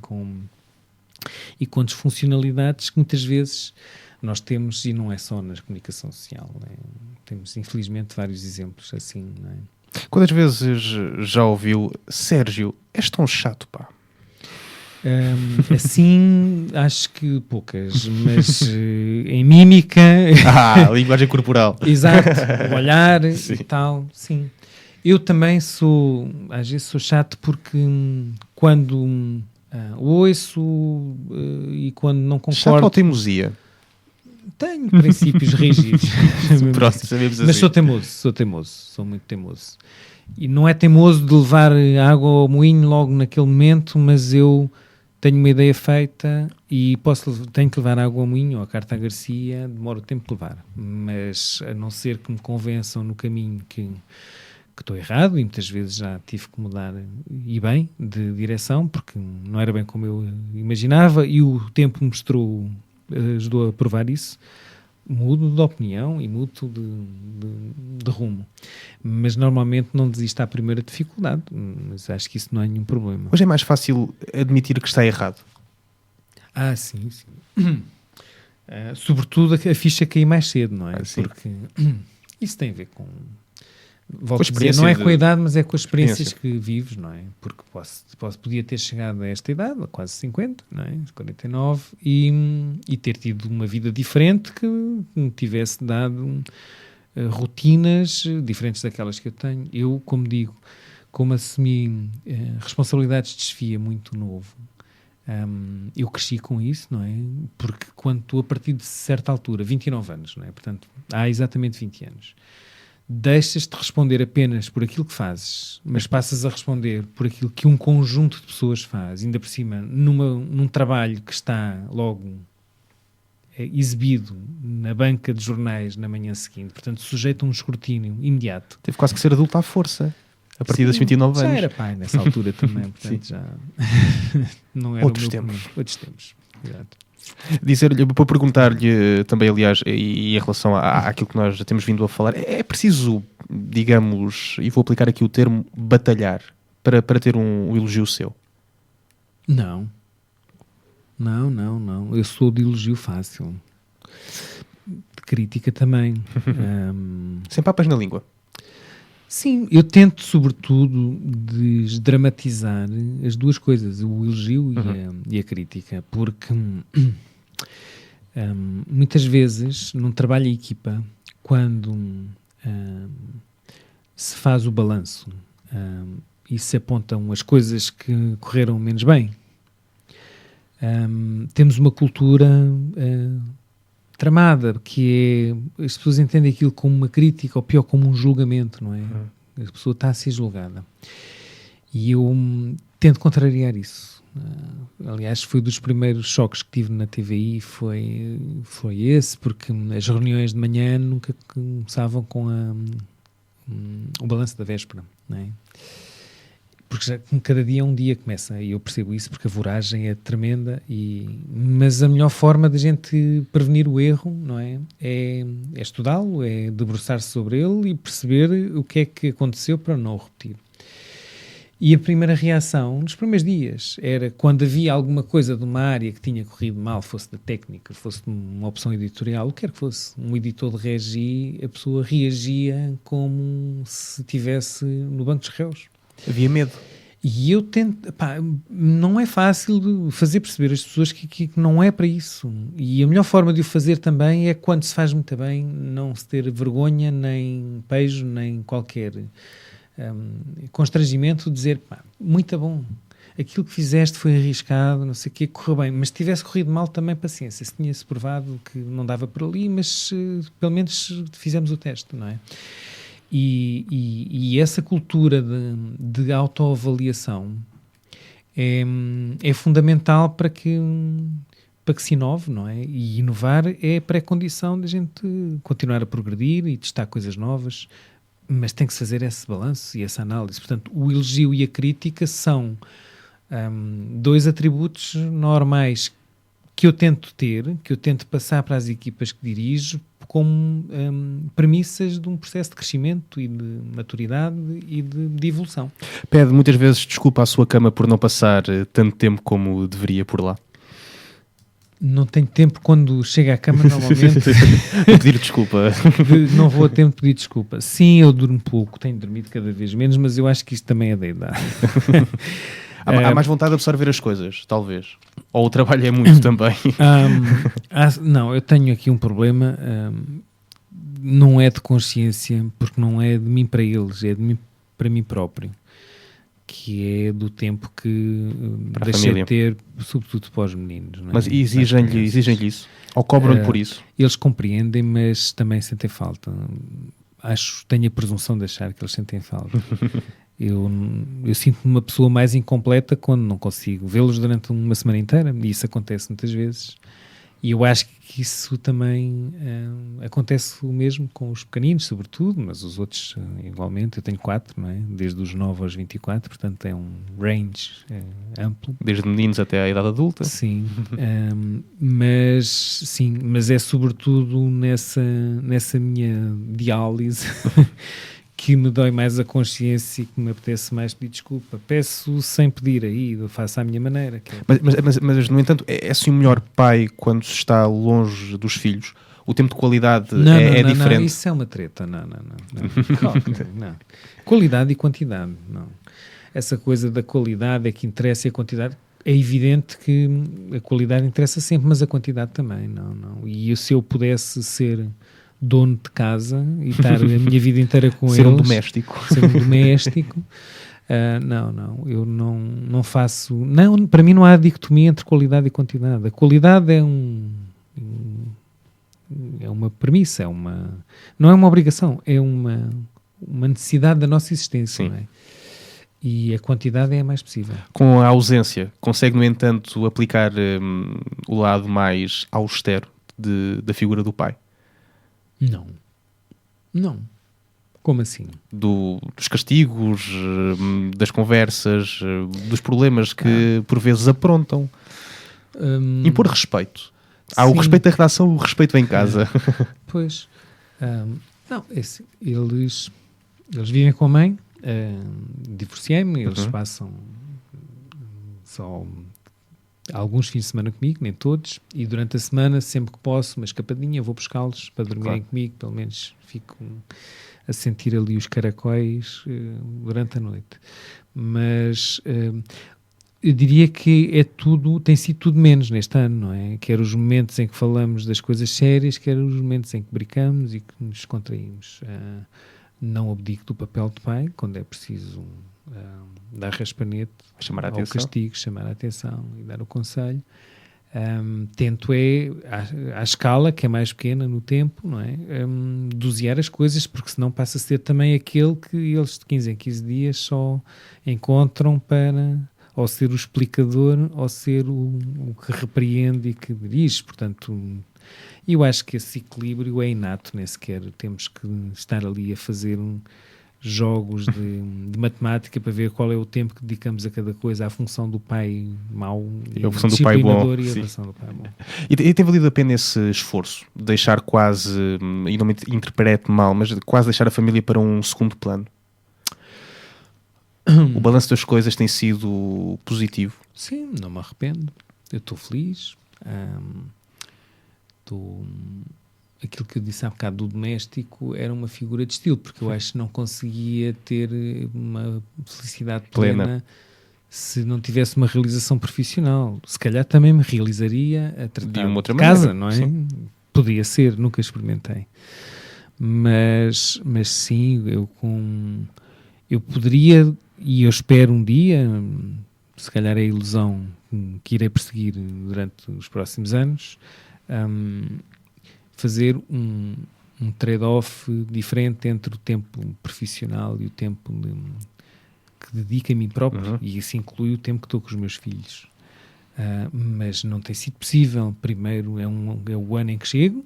com disfuncionalidades que muitas vezes nós temos, e não é só na comunicação social, não é? Temos infelizmente vários exemplos assim, não é? Quantas vezes já ouviu Sérgio, és tão chato, pá? Assim, acho que poucas, mas em mímica... linguagem corporal. Exato, o olhar Sim. e tal, sim. Eu também às vezes sou chato porque quando ouço e quando não concordo... Chato ou teimosia? tenho princípios rígidos. Pronto, sabemos Mas assim. sou muito teimoso. E não é teimoso de levar água ao moinho logo naquele momento, mas eu tenho uma ideia feita e tenho que levar água ao moinho ou a carta à Garcia, demora o tempo de levar. Mas a não ser que me convençam no caminho que estou errado, e muitas vezes já tive que mudar, e bem, de direção, porque não era bem como eu imaginava, e o tempo ajudou a provar isso, mudo de opinião e mudo de rumo. Mas normalmente não desisto à primeira dificuldade, mas acho que isso não é nenhum problema. Hoje é mais fácil admitir que está errado. Sim. Sobretudo a ficha cair mais cedo, não é? Porque isso tem a ver com... Volto a dizer, não é com a idade, mas é com as experiências que vives, não é? Porque podia ter chegado a esta idade, a quase 50, não é? 49, e ter tido uma vida diferente que me tivesse dado rotinas diferentes daquelas que eu tenho. Eu, como digo, como assumi responsabilidades de chefia muito novo, eu cresci com isso, não é? Porque quando tu, a partir de certa altura, 29 anos, não é? Portanto, há exatamente 20 anos, deixas-te responder apenas por aquilo que fazes, mas passas a responder por aquilo que um conjunto de pessoas faz, ainda por cima, num trabalho que está logo exibido na banca de jornais na manhã seguinte, portanto, sujeito a um escrutínio imediato. Teve quase que ser adulto à força, a partir dos 29 anos. Já era pai nessa altura também, portanto, já não era Outros tempos. Outros tempos, exato. Dizer-lhe, para perguntar-lhe também, aliás, e em relação àquilo que nós já temos vindo a falar, é preciso, digamos, e vou aplicar aqui o termo, batalhar para ter um elogio seu? Não. Eu sou de elogio fácil. De crítica também. Sem papas na língua. Sim, eu tento, sobretudo, desdramatizar as duas coisas, o elogio e a crítica, porque muitas vezes, num trabalho em equipa, quando se faz o balanço e se apontam as coisas que correram menos bem, temos uma cultura tramada, que é, as pessoas entendem aquilo como uma crítica, ou pior, como um julgamento, não é? A pessoa está a ser julgada. E eu tento contrariar isso. Aliás, foi dos primeiros choques que tive na TVI, foi esse, porque as reuniões de manhã nunca começavam com o balanço da véspera, não é? Porque já, cada dia é um dia começa, e eu percebo isso porque a voragem é tremenda, mas a melhor forma de a gente prevenir o erro, não é? É estudá-lo, é debruçar-se sobre ele e perceber o que é que aconteceu para não o repetir. E a primeira reação, nos primeiros dias, era quando havia alguma coisa de uma área que tinha corrido mal, fosse da técnica, fosse uma opção editorial, o que quer que fosse, um editor de regi, a pessoa reagia como se estivesse no banco dos réus. Havia medo. E eu tento... não é fácil de fazer perceber às pessoas que não é para isso. E a melhor forma de o fazer também é, quando se faz muito bem, não se ter vergonha, nem pejo, nem qualquer constrangimento, de dizer, muito bom, aquilo que fizeste foi arriscado, não sei o quê, correu bem, mas se tivesse corrido mal também, paciência, se tinha-se provado que não dava por ali, mas pelo menos fizemos o teste, não é? E essa cultura de autoavaliação é fundamental para que se inove, não é? E inovar é pré-condição de a gente continuar a progredir e testar coisas novas, mas tem que se fazer esse balanço e essa análise. Portanto, o elogio e a crítica são dois atributos normais que eu tento ter, que eu tento passar para as equipas que dirijo, como premissas de um processo de crescimento e de maturidade e de evolução. Pede muitas vezes desculpa à sua cama por não passar tanto tempo como deveria por lá? Não tenho tempo, quando chego à cama, normalmente... pedir desculpa. Não vou a tempo de pedir desculpa. Sim, eu durmo pouco, tenho dormido cada vez menos, mas eu acho que isto também é da idade. Há mais vontade de absorver as coisas, talvez. Ou o trabalho é muito também. Não, eu tenho aqui um problema, não é de consciência, porque não é de mim para eles, é de mim para mim próprio. que é do tempo que Para a deixei família. de ter, sobretudo para os meninos. Não é? Mas Para as exigem-lhe crianças. isso? Ou cobram-lhe por isso? Eles compreendem, mas também sentem falta. Tenho a presunção de achar que eles sentem falta. Eu sinto-me uma pessoa mais incompleta quando não consigo vê-los durante uma semana inteira, e isso acontece muitas vezes. E eu acho que isso também acontece o mesmo com os pequeninos, sobretudo, mas os outros igualmente. Eu tenho 4, não é? Desde os 9 aos 24, portanto é um range amplo. Desde meninos até à idade adulta? Sim, mas é sobretudo nessa minha diálise que me dói mais a consciência e que me apetece mais pedir desculpa. Peço sem pedir aí, eu faço à minha maneira. Mas, no entanto, é assim o melhor pai quando se está longe dos filhos? O tempo de qualidade é diferente? Não, isso é uma treta. Não. Não. Qualidade e quantidade, não. Essa coisa da qualidade é que interessa e a quantidade... É evidente que a qualidade interessa sempre, mas a quantidade também, não. E se eu pudesse ser dono de casa e estar a minha vida inteira com eles... Ser um doméstico. Ser um doméstico. Não, eu não faço... Não, para mim não há dicotomia entre qualidade e quantidade. A qualidade é uma premissa, não é uma obrigação, é uma necessidade da nossa existência, não é? E a quantidade é a mais possível. Com a ausência, consegue, no entanto, aplicar o lado mais austero da figura do pai? Não. Como assim? Dos castigos, das conversas, dos problemas que por vezes aprontam. Impor respeito. Há o respeito da redação, o respeito vem em casa. Pois. Não, é assim, eles vivem com a mãe, divorciei-me, eles passam só alguns fins de semana comigo, nem todos, e durante a semana, sempre que posso, uma escapadinha, vou buscá-los para dormirem comigo, pelo menos fico a sentir ali os caracóis durante a noite. Mas eu diria que tem sido tudo menos neste ano, não é? Quer os momentos em que falamos das coisas sérias, quer os momentos em que brincamos e que nos descontraímos. Não abdico do papel de pai, quando é preciso dar raspanete chamar a ao atenção. castigo, chamar a atenção e dar o conselho. Tento à escala, que é mais pequena no tempo, não é? Dosear as coisas, porque senão passa a ser também aquele que eles de 15 em 15 dias só encontram para ou ser o explicador ou ser o que repreende e que dirige. Portanto, eu acho que esse equilíbrio é inato, nem sequer temos que estar ali a fazer jogos de matemática para ver qual é o tempo que dedicamos a cada coisa, à função do pai mau e a função do pai bom. E a função do pai bom. E tem valido a pena esse esforço, deixar quase, e não me interprete mal, mas quase deixar a família para um segundo plano? O balanço das coisas tem sido positivo? Sim, não me arrependo. Eu estou feliz. Aquilo que eu disse há bocado do doméstico era uma figura de estilo, porque eu acho que não conseguia ter uma felicidade plena se não tivesse uma realização profissional. Se calhar também me realizaria a tratar de uma outra casa, maneira, não é? Sim. Podia ser, nunca experimentei. Mas sim, eu poderia, e eu espero um dia, se calhar é a ilusão que irei perseguir durante os próximos anos, fazer um trade-off diferente entre o tempo profissional e o tempo que dedico a mim próprio, e isso inclui o tempo que estou com os meus filhos. Mas não tem sido possível. Primeiro é o ano em que chego,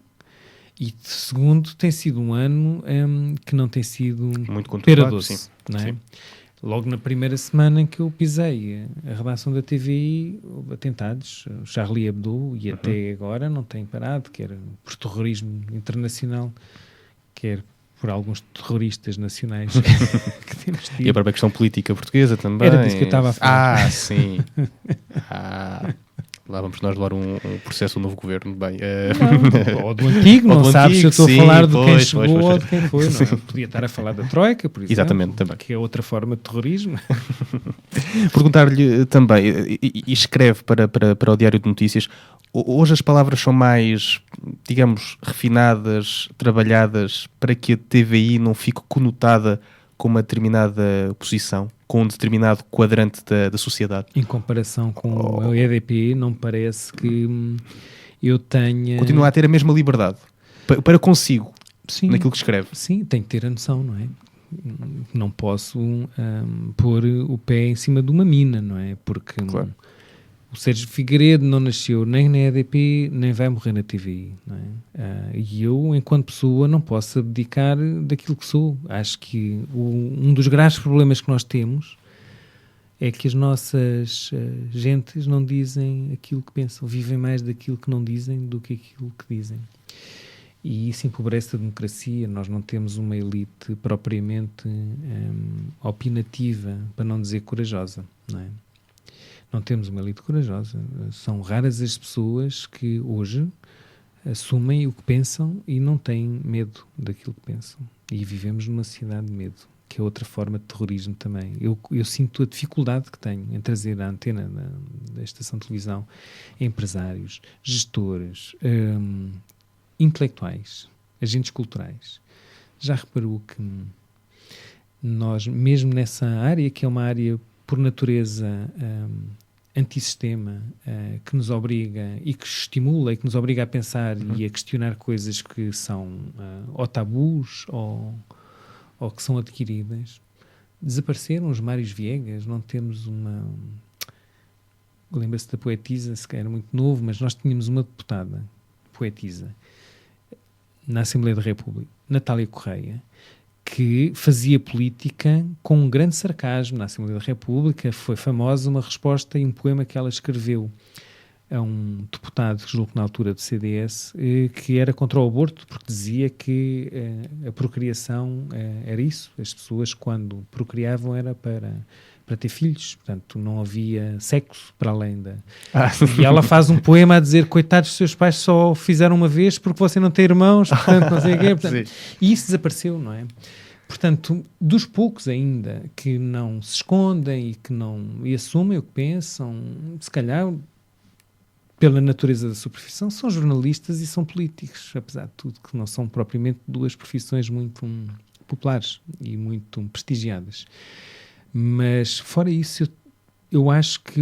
e segundo tem sido um ano que não tem sido muito pera conturbado, doce, sim. não é? Sim. Logo na primeira semana em que eu pisei a redação da TVI, houve atentados, o Charlie Hebdo, e até agora não tem parado, quer por terrorismo internacional, quer por alguns terroristas nacionais que temos tido. E a própria questão política portuguesa também. Era disso que eu estava a falar. Sim. Lá vamos nós levar um processo do novo governo. Bem, ou do antigo, não sabes se eu estou a falar de quem chegou ou de quem foi. Não. Podia estar a falar da Troika, por exemplo. Exatamente, também. Que é outra forma de terrorismo. Perguntar-lhe também, e escreve para o Diário de Notícias, hoje as palavras são mais, digamos, refinadas, trabalhadas, para que a TVI não fique conotada com uma determinada posição, com um determinado quadrante da sociedade. Em comparação com o EDP, não me parece que eu tenha... Continua a ter a mesma liberdade para consigo, sim, naquilo que escreve. Sim, tem que ter a noção, não é? Não posso pôr o pé em cima de uma mina, não é? Porque claro. O Sérgio Figueiredo não nasceu nem na EDP, nem vai morrer na TVI, não é? E eu, enquanto pessoa, não posso abdicar daquilo que sou. Acho que um dos graves problemas que nós temos é que as nossas gentes não dizem aquilo que pensam, vivem mais daquilo que não dizem do que aquilo que dizem. E isso empobrece a democracia. Nós não temos uma elite propriamente opinativa, para não dizer corajosa, não é? Não temos uma elite corajosa. São raras as pessoas que hoje assumem o que pensam e não têm medo daquilo que pensam. E vivemos numa sociedade de medo, que é outra forma de terrorismo também. Eu sinto a dificuldade que tenho em trazer à antena da estação de televisão empresários, gestores, intelectuais, agentes culturais. Já reparou que nós, mesmo nessa área, que é uma área por natureza antissistema, que nos obriga e que estimula e que nos obriga a pensar e a questionar coisas que são ou tabus ou que são adquiridas, desapareceram os Mários Viegas. Não temos uma... Lembra-se da poetisa, se calhar era muito novo, mas nós tínhamos uma deputada poetisa na Assembleia da República, Natália Correia, que fazia política com um grande sarcasmo na Assembleia da República. Foi famosa uma resposta e um poema que ela escreveu a um deputado, que julgo que na altura do CDS, que era contra o aborto, porque dizia que a procriação era isso. As pessoas, quando procriavam, era para ter filhos, portanto não havia sexo para além da... E ela faz um poema a dizer: coitados, seus pais só o fizeram uma vez porque você não tem irmãos, portanto não sei o quê. Portanto, e isso desapareceu, não é? Portanto, dos poucos ainda que não se escondem e assumem o que pensam, se calhar pela natureza da sua profissão, são jornalistas e são políticos, apesar de tudo, que não são propriamente duas profissões muito populares e muito prestigiadas. Mas, fora isso, eu acho que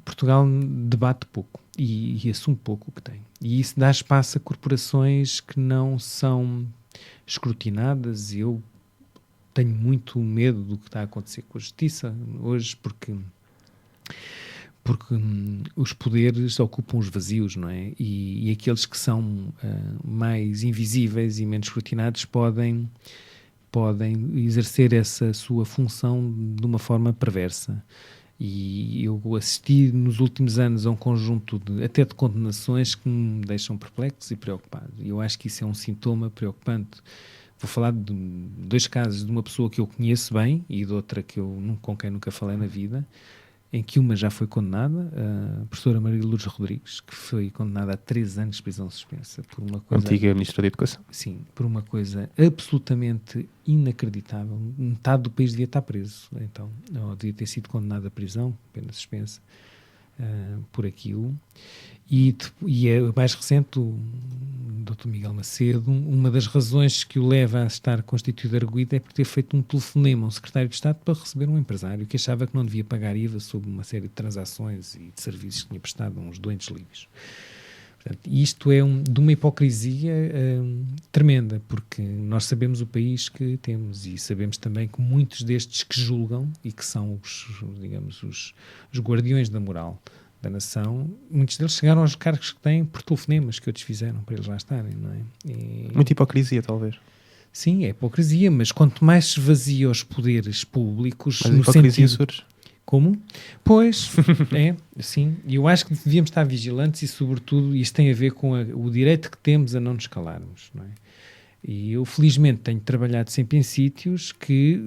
Portugal debate pouco e assume pouco o que tem. E isso dá espaço a corporações que não são escrutinadas. E eu tenho muito medo do que está a acontecer com a justiça hoje, porque os poderes ocupam os vazios, não é? E aqueles que são mais invisíveis e menos escrutinados podem exercer essa sua função de uma forma perversa. E eu assisti nos últimos anos a um conjunto até de condenações que me deixam perplexo e preocupado. E eu acho que isso é um sintoma preocupante. Vou falar de dois casos, de uma pessoa que eu conheço bem e de outra com quem nunca falei na vida, em que uma já foi condenada, a professora Maria Lourdes Rodrigues, que foi condenada a 3 anos de prisão suspensa por uma coisa... Antiga Ministra da Educação. Sim, por uma coisa absolutamente inacreditável. Metade do país devia estar preso, então, ou devia ter sido condenada à prisão, pena suspensa, por aquilo. E é mais recente, o Dr. Miguel Macedo, uma das razões que o leva a estar constituído arguido é por ter feito um telefonema a um secretário de Estado para receber um empresário que achava que não devia pagar IVA sobre uma série de transações e de serviços que tinha prestado a uns doentes livres. Portanto, isto é de uma hipocrisia tremenda, porque nós sabemos o país que temos e sabemos também que muitos destes que julgam e que são os guardiões da moral da nação, muitos deles chegaram aos cargos que têm por telefonemas que outros fizeram para eles lá estarem, não é? Muita hipocrisia, talvez. Sim, é hipocrisia, mas quanto mais se vazia os poderes públicos... Mas a hipocrisia surge. Como? Pois, sim. E eu acho que devíamos estar vigilantes e, sobretudo, isto tem a ver com o direito que temos a não nos calarmos, não é? E eu, felizmente, tenho trabalhado sempre em sítios que,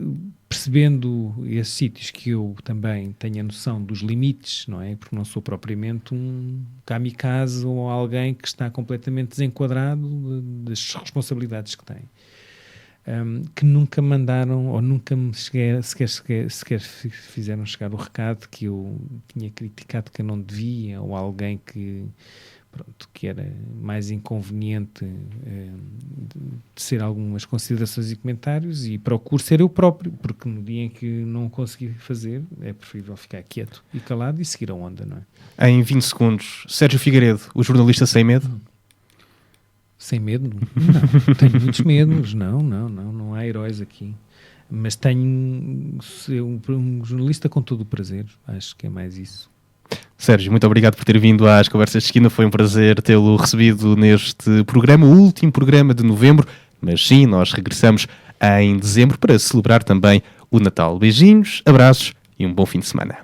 percebendo esses sítios que eu também tenho a noção dos limites, não é? Porque não sou propriamente um kamikaze ou alguém que está completamente desenquadrado das responsabilidades que tem. Que nunca mandaram ou nunca me sequer fizeram chegar o recado que eu tinha criticado que eu não devia, ou alguém que pronto, que era mais inconveniente ser algumas considerações e comentários, e procuro ser eu próprio, porque no dia em que não consegui fazer, é preferível ficar quieto e calado e seguir a onda, não é? Em 20 segundos, Sérgio Figueiredo, o jornalista sem medo? Sem medo? Não, tenho muitos medos, não há heróis aqui. Mas tenho um jornalista com todo o prazer, acho que é mais isso. Sérgio, muito obrigado por ter vindo às Conversas de Esquina, foi um prazer tê-lo recebido neste programa, o último programa de novembro, mas sim, nós regressamos em dezembro para celebrar também o Natal. Beijinhos, abraços e um bom fim de semana.